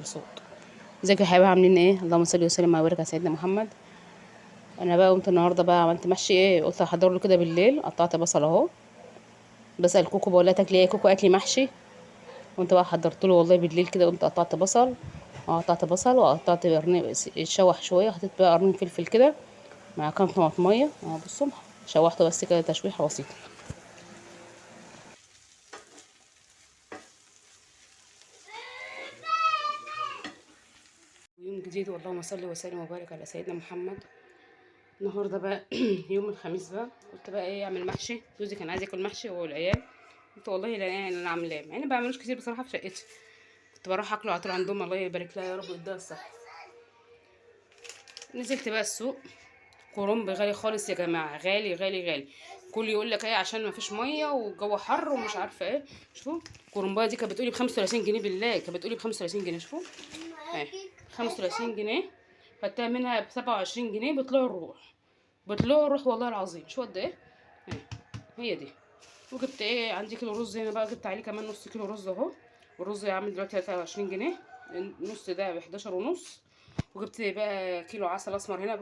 صوت. ازيكم يا حبايبي عاملين ايه؟ اللهم صل وسلم وبارك على سيدنا محمد. انا بقى قمت النهارده بقى عملت محشي ايه، قلت احضر له كده بالليل. قطعت بصل اهو، بسأل كوكو بقول لها تاكلي ايه، كوكو قالت لي محشي. قمت بقى حضرت له والله بالليل كده. قمت قطعت بصل، وقطعت قرن شوح شويه، حطيت بقى قرن فلفل كده مع كام طماطميه اهو. بصوا شوحته بس كده تشويحه بسيطه. يوم جديد واللهم صل وسلم وبارك على سيدنا محمد. النهارده بقى يوم الخميس بقى، قلت بقى ايه اعمل محشي. جوزي كان عايز ياكل محشي هو والعيال. قلت والله لا يعني انا عاملاه، مع اني ما بعملوش كتير بصراحه في شقتي. كنت بروح اكله على طول عندهم، الله يبارك لها يا رب ويديها الصحه. نزلت بقى السوق، كرنب غالي خالص يا جماعه، غالي غالي غالي. كل يقول لك ايه عشان ما فيش ميه والجو حر ومش عارفه ايه. شوفوا الكرنبايه دي كانت بتقولي ب 35 جنيه، بالله كانت بتقولي ب 35 جنيه. شوفوا اهي 35 جنيه، خدتها منها ب 27 جنيه. بطلوع الروح والله العظيم. شو قد ايه اهي، هي دي. وجبت ايه عندي كيلو رز هنا بقى، جبت عليه كمان نص كيلو رز اهو. والرز عامل دلوقتي 23 جنيه، النص ده ب 11 ونص. وجبت بقى كيلو عسل اسمر هنا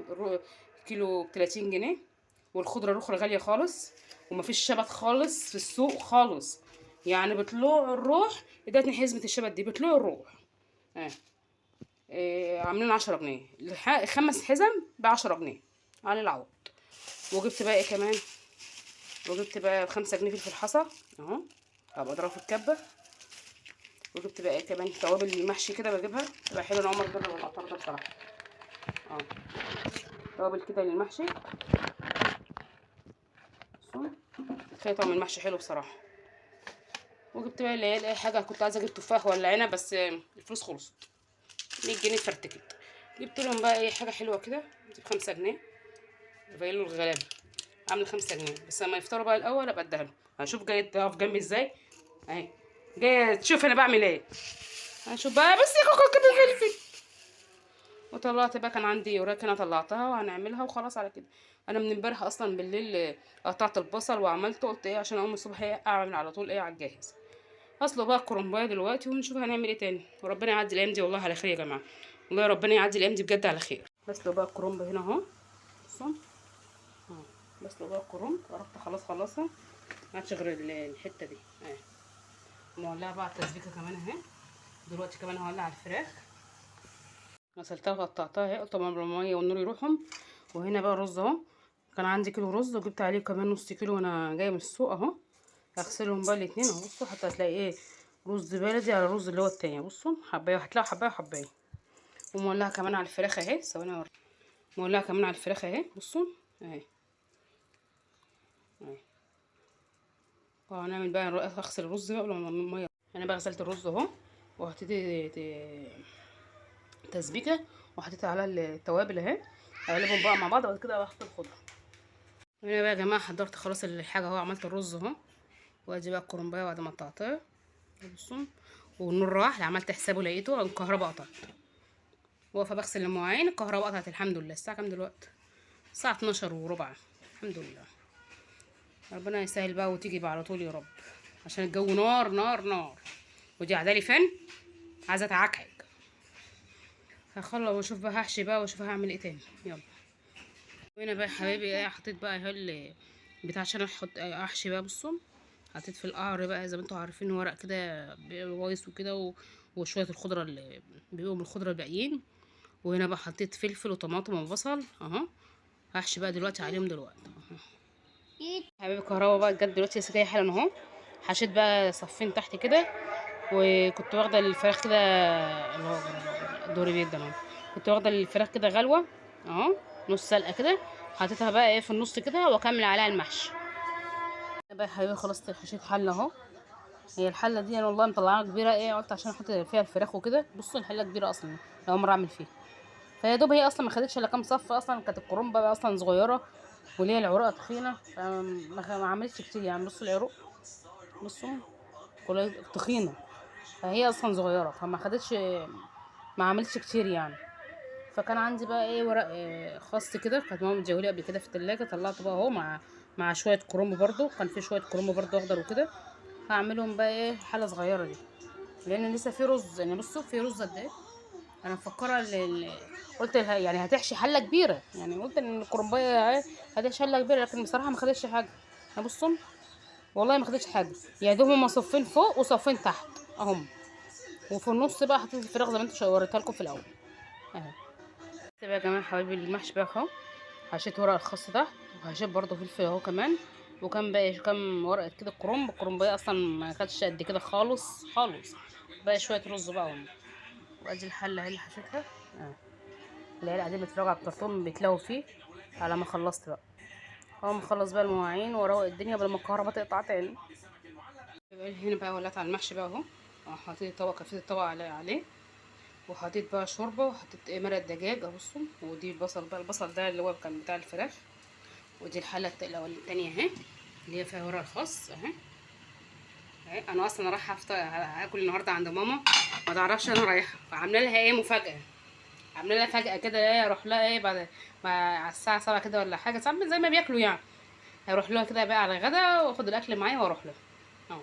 كيلو ب 30 جنيه. والخضره الاخرى غاليه خالص، ومفيش شبت خالص في السوق خالص. يعني بطلوع الروح ادتني حزمه الشبت دي، بطلوع الروح اه. عاملين 10 جنيه 5 حزم ب10 جنيه على العوض. وجبت بقى ايه كمان، وجبت بقى ب5 جنيه فلفل حصى اهو، هبقى اضربه في الكبه. وجبت بقى ايه كمان توابل المحشي كده بجيبها، تبقى حلوه. انا عمر جرب العطار ده بصراحه اه، توابل كده للمحشي. بصوا طعم المحشي حلو بصراحه. وجبت بقى اللي هي اي حاجه، كنت عايزه اجيب تفاح ولا عنب بس الفلوس خلصت، 100 جنيه فرتكت. جبت لهم بقى اي حاجه حلوه كده دي ب5 جنيه. فايلو الغلابه عامل 5 جنيه بس. لما يفطروا بقى الاول ابقى اديها لهم. هشوف جايه تقف جنبي ازاي اهي، جايه تشوف انا بعمل ايه. هنشوف بقى بس يا كوكو كده فلفل. وطلعت بقى كان عندي وراك انا طلعتها وهنعملها وخلاص على كده. انا من امبارح اصلا بالليل قطعت البصل وعملته، قلت ايه عشان اقوم الصبح ايه اعمل على طول ايه على الجاهز. هسلق بقى الكرنبايه دلوقتي ونشوف هنعمل ايه تاني. وربنا يعدي الايام دي والله على خير يا جماعه، والله ربنا يعدي الايام دي بجد على خير. بسلق بقى الكرنب هنا اهو. بصوا اهو، بسلق بقى الكرنب، قربت خلاص خلصها، ما عادش غير الحته دي اهي. مولعه بقى التسبيكه كمان اهي. دلوقتي كمان هولع الفراخ، غسلتها وقطعتها اهي، قلت لما الميه والنور يروحهم. وهنا بقى الرز اهو، كان عندي كيلو رز وجبت عليه كمان نص كيلو وانا جايه من السوق اهو. هغسلهم بقى الاتنين اهو. بصوا حتى هتلاقي ايه، رز بلدي على الرز اللي هو التاني. بصوا حبايه، هتلاقوا حبايه وحبايه. ومولعه كمان على الفراخ اهي، ثواني اوريكم. مولعه كمان على الفراخ اهي. بصوا اهي اهي. وهنعمل بقى اغسل الرز بقى قبل ما الميه. انا بقى غسلت الرز اهو، وحطيت تسبيكه، وحطيت على التوابل اهي. اقلبهم بقى مع بعض، وبعد كده بحط الخضره. هنا بقى يا جماعه حضرت خلاص الحاجه اهو، عملت الرز اهو. وادي بقى الكرنبايه بعد ما قطعتها. بصوا والنور راح، عملت حسابه لقيته الكهرباء قطعت. واقفه بغسل المواعين الكهرباء قطعت. الحمد لله. الساعه كام دلوقتي؟ الساعه 12:15. الحمد لله. ربنا يسهل بقى وتيجي بقى على طول يا رب، عشان الجو نار نار نار. ودي عدالي فن عايزه اتعكعك. هخلص واشوف بقى هحشي بقى واشوف هعمل ايه تاني. يلا. وهنا بقى يا حبايبي ايه، حطيت بقى اهو بتاع عشان احشي بقى. بصوا حطيت في القعر بقى زي ما انتوا عارفين ورق كده بايظ وكده وشويه الخضره اللي بيبقوا من الخضره الباقيين. وهنا بقى حطيت فلفل وطماطم وبصل اهو. هحشي بقى دلوقتي عليهم دلوقتي اهو. حبايبي الكهرباء بقى جت دلوقتي لسه جايه حالا اهو. حشيت بقى صفين تحت كده. وكنت واخده الفراخ كده اللي هو دوري جدا اهو. كنت واخده الفراخ كده غلوه اهو، نص سلقه كده. حطيتها بقى ايه في النص كده واكمل عليها المحشي. بقى يا حبيبي خلاص حشيت حله اهو. هي الحله دي انا والله مطلعاها كبيره ايه، قلت عشان احط فيها الفراخ وكده. بصوا الحله كبيره اصلا، اول مره اعمل فيها. فيا دوب هي اصلا ما خدتش الا كام صف، اصلا كانت الكرنبه بقى اصلا صغيره وليه العروقه تخينه، ما عملتش كتير يعني. بصوا العروق، بصوا كلها تخينه، فهي اصلا صغيره فما خدتش، ما عملتش كتير يعني. فكان عندي بقى ايه ورق خاص كده، كانت ماما مديهولي قبل كده في التلاجة. طلعته بقى اهو مع شويه كرنب برضو، كان في شويه كرنب برضو اخضر وكده. هعملهم بقى ايه حله صغيره دي، لان لسه في رز يعني. بصوا في رز قد ايه انا مفكره قلت لها يعني هتحشي حله كبيره، يعني قلت ان الكرنبايه هتحشي حله كبيره، لكن بصراحه ما خدتش حاجه. بصوا والله ما خدتش حاجه، يا دوب هما صفين فوق وصفين تحت اهم، وفي النص بقى حطيت الفراخ زي ما انتوا وريتها لكم في الاول اهي. بقى يا جماعه حبايبي المحشي بقى اهو، حشيت ورق الخاص تحت، وحشيت برده فلفل اهو كمان، وكان باقي كام ورقه كده الكرنبايه اصلا ما كانتش قد كده خالص خالص، باقي شويه رز بقى هم. وادي الحله اهي اللي حشيتها العيال قاعدين بيتفرجوا على الكرتون بيتلهوا فيه على ما خلصت بقى. هو مخلص بقى المواعين واروق الدنيا قبل ما الكهرباء تقطع تاني. هنا بقى ولعت على المحشي بقى اهو، حطيت الطبق، كفيت الطبق عليه، وحطيت بقى شوربه، وحطيت مرق دجاج بصوا، ودي البصل بقى، البصل ده اللي هو كان بتاع الفراخ. ودي الحله التانيه اهي اللي هي فيها ورق الخاص اهي. انا اصلا رايحه اكل النهارده عند ماما، ما تعرفش انا رايحه، فعامله لها ايه مفاجاه، عامله لها فجأة كده ايه، اروح لها ايه بعد ما على الساعه 7 كده ولا حاجه، ساعات زي ما بياكلوا يعني، هروح لها كده بقى على الغدا واخد الاكل معايا واروح لها اهو.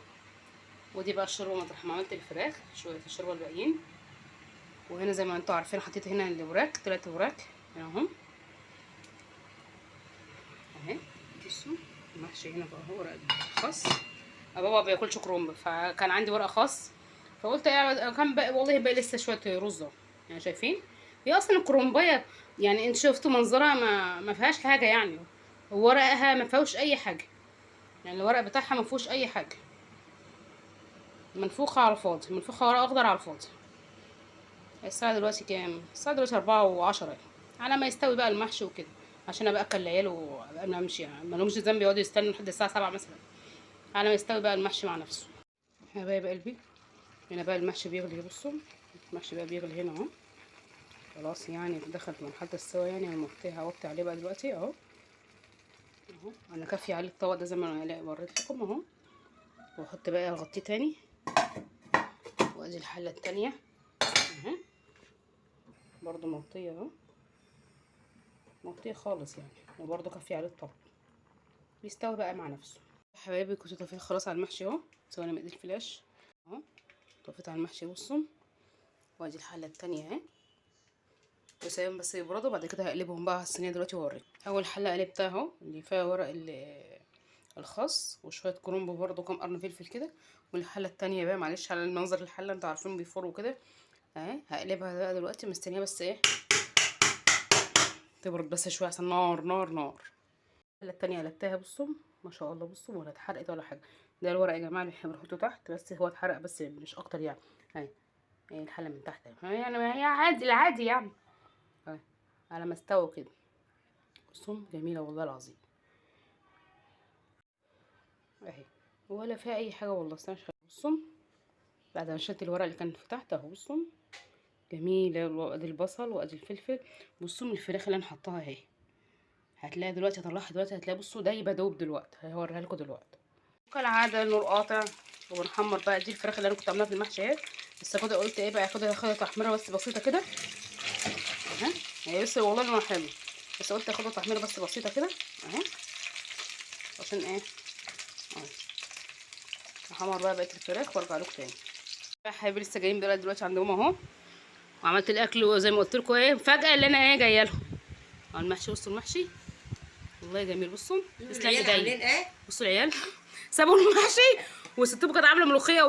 ودي بقى الشوربه مطرح ما عملت الفراخ، شويه الشوربه الباقيين. وهنا زي ما انتوا عارفين حطيت هنا الوراك، 3 وراك اهم اهي. بصوا المحشي هنا بقى هو ورق خاص، بابا ما بياكلش كرنب، فكان عندي ورق خاص، فقلت كان بقى والله بقى لسه شويه رز اهو، يعني شايفين هي اصلا الكرنبايه يعني انت شفتوا منظرها ما فيهاش حاجه يعني، ورقها ما فيهوش اي حاجه، يعني الورق بتاعها ما فيهوش اي حاجه، منفوخه على الفاضي، منفوخه ورق اخضر على الفاضي. الساعه دلوقتي كام؟ الساعه دلوقتي 4:10 على ما يستوي بقى المحشي وكده، عشان ابقى اكل العيال وقبل ما امشي، يعني ما لهمش ذنب يقعدوا يستنوا لحد الساعه 7 مثلا على ما يستوي بقى المحشي مع نفسه. حبايب قلبي هنا بقى المحشي بيغلي، بصوا المحشي بقى بيغلي هنا اهو، خلاص يعني دخل في مرحله السوا، يعني انا هوطي عليه بقى دلوقتي اهو. انا كافيه عليه الطبق ده زي ما انا وريت لكم اهو، واحط بقى اغطيه تاني. وادي الحله التانيه اهي برضو مغطيه اهو، مغطيه خالص يعني، وبرضو كافيه عليه الطبق بيستوي بقى مع نفسه. حبايبي كنت طفيت خلاص على المحشي اهو، ثواني مقدي الفلاش اهو، طفيت على المحشي بصوا. وادي الحله التانيه اهي، وسايبهم بس يبردوا، بعد كده هقلبهم بقى على الصينيه دلوقتي واوريكم. اول حله قلبتها اهو اللي فيها ورق الخاص وشويه كرنب برضو كام قرن فلفل كده. والحله التانيه بقى معلش على المنظر، الحله انتوا عارفين بيفروا كده اهي، هقلبها بقى دلوقتي مستنيه بس ايه تبرد بس شويه عشان نار نار نار. الحله التانيه قلبتها بصوا ما شاء الله، بصوا ولا اتحرقت ولا حاجه. ده الورق يا جماعه اللي احنا بنحطه تحت، بس هو اتحرق بس مش اكتر يعني اهي. الحله من تحت يعني ما هي عادي العادي يعني اهي، على ما استوى كده بصوا جميله والله العظيم اهي، ولا فيها اي حاجه والله. استنى بصوا بعد ما شلت الورق اللي كان في تحت اهو، بصوا جميله، وادي البصل وادي الفلفل. بصوا من الفراخ اللي انا حطاها اهي، هتلاقي دلوقتي هطلعها دلوقتي، هتلاقي بصوا دايبه دوب دلوقتي، هوريها لكم دلوقتي. كالعاده النور قاطع، وبنحمر بقى دي الفراخ اللي انا كنت عاملاها في المحشي اهي، بس كده قلت ايه بقى اخدها تحميره بس بسيطه كده اهي، هي بس والله لونها حلو، بس قلت اخدها تحميره بس بسيطه كده اهي، عشان ايه اهي احمر بقى بقيه الفراخ وارجع لكم تاني. يا حبايبي لسه جايين دلوقتي عند ماما اهو، وعملت الاكل زي ما قلت لكم ايه فجاه اللي انا ايه جايه لهم اهو. المحشي بصوا المحشي والله جميل، بصوا تسلم ايديا، بصوا العيال سابوا المحشي وستهم كانت عامله ملوخيه